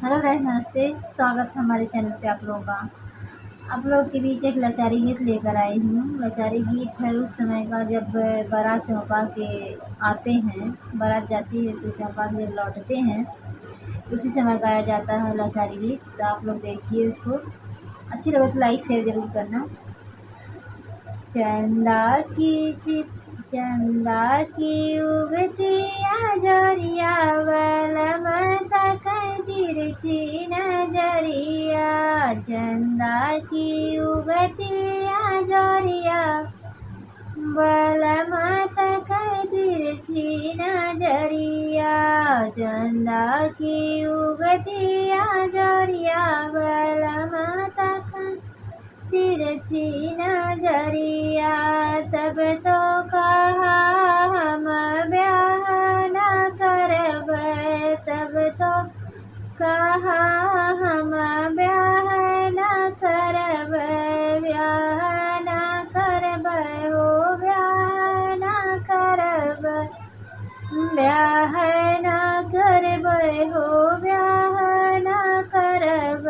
Hello guys, नमस्ते। स्वागत है हमारे चैनल पे आप लोगों का। आप लोग के बीच एक लाचारी गीत लेकर आई हूँ। लाचारी गीत है उस समय का जब बारात चौपा के आते हैं, बारात जाती है तो चौपा के जब लौटते हैं उसी समय गाया जाता है लाचारी गीत। तो आप लोग देखिए उसको, अच्छी लगे तो लाइक शेयर ज़रूर करना। चंदा की उगती आजरिया बलमता तिरछी नजरिया। चंदा की उगती आजरिया बलमता तिरछी नजरिया। चंदा की उगती आजरिया बलमता तिरछी नजरिया। तब तो कहा हम ब्याह न करब, तब तो कहा हम ब्याह न करब, ब्याह न करब हो ब्याह न करब, ब्याह न करब हो ब्याह न करब।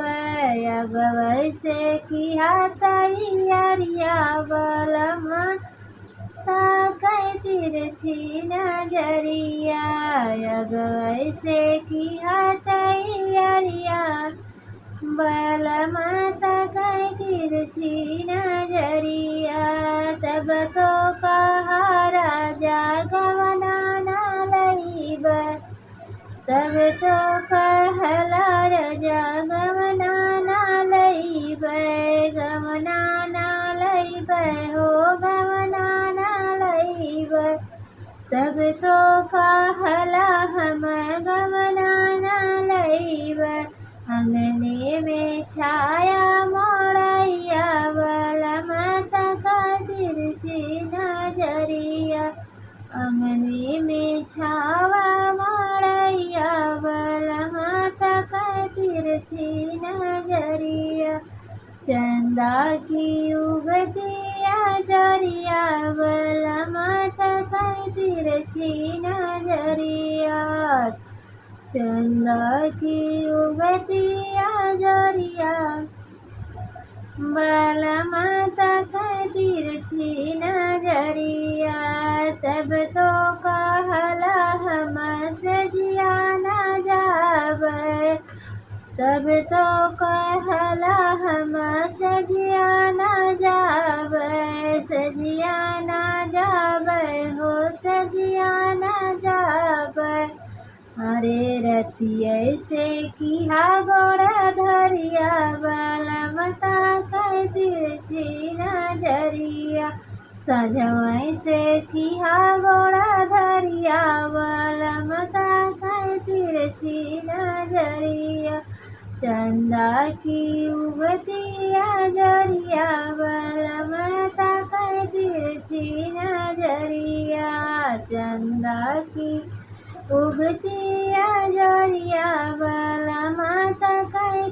अगवै से किया तैयारिया बलमता तिरछी नजरिया। अगवै से किया तैयारिया बलमता तिरछी नजरिया। तब तो कहा राजा गवना न लईब, तब तो कहला राजा गवना न लईब, गवना न लईब हो गवना न लईब। तब तो कहला हम गवना न लईब। अंगने में छाया मोड़ैया बलमता तिरछी नजरिया। अंगने में छावा मोड़ैया बलमता तिरछी नजरिया। चंदा की उगती आजरिया बलमता तिरछी नजरिया। चंदा की उगती आजरिया बलमता तिरछी नजरिया। तब तो कहला हम सजिया न जाब, तब तो कहला हम सजिया न जाब, सजिया न जाब हो सजिया न जाब। अरे रतिया से किहा गोड़ा धरिया बलमता तिरछी नजरिया। सजवै से किहा गोड़ा धरिया बलमता तिरछी नजरिया। चंदा की उगती आजरिया बलमता तिरछी नजरिया। चंदा की उगती आजरिया बलमता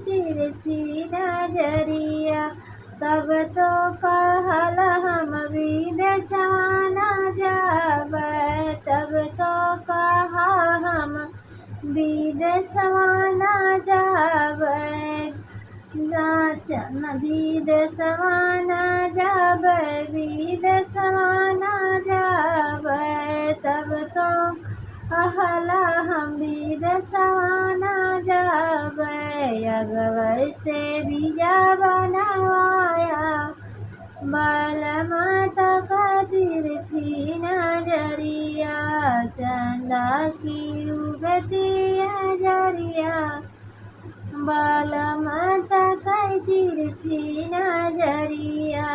तिरछी नजरिया। तब तो कहला हम विदेशवा न जाब, तब तो कहा हम विदेशवा न जाब, विदेशवा न जाब, विदेशवा न जाब। तब तो कहला हम विदेशवा न जाब। अगवै से बीजा बनवाया बलमता तिरछी नजरिया। चंदा की उगती आजरिया बलमता तिरछी नजरिया।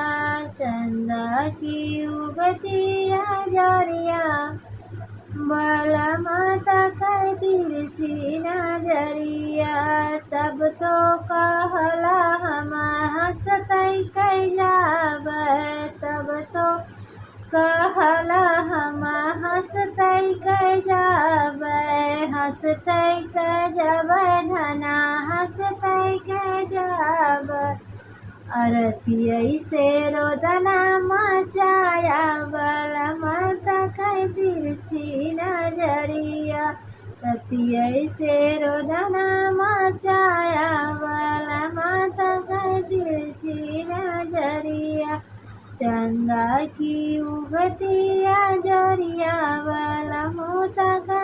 चंदा की उगती आजरिया बलमता तिरछी नजरिया। तब तो कहला हम हंसतै जाब, तब तो कहला हम हंसतै जाब, हंसतै जाब धना हंसतै जाब। अरतिया से रोदना मचाया बलमता तिरछी नजरिया। रतिया से रोदना छाया वाला माता का तिरछी नजरिया, चंदा की उगतिया जरिया वाला मोता का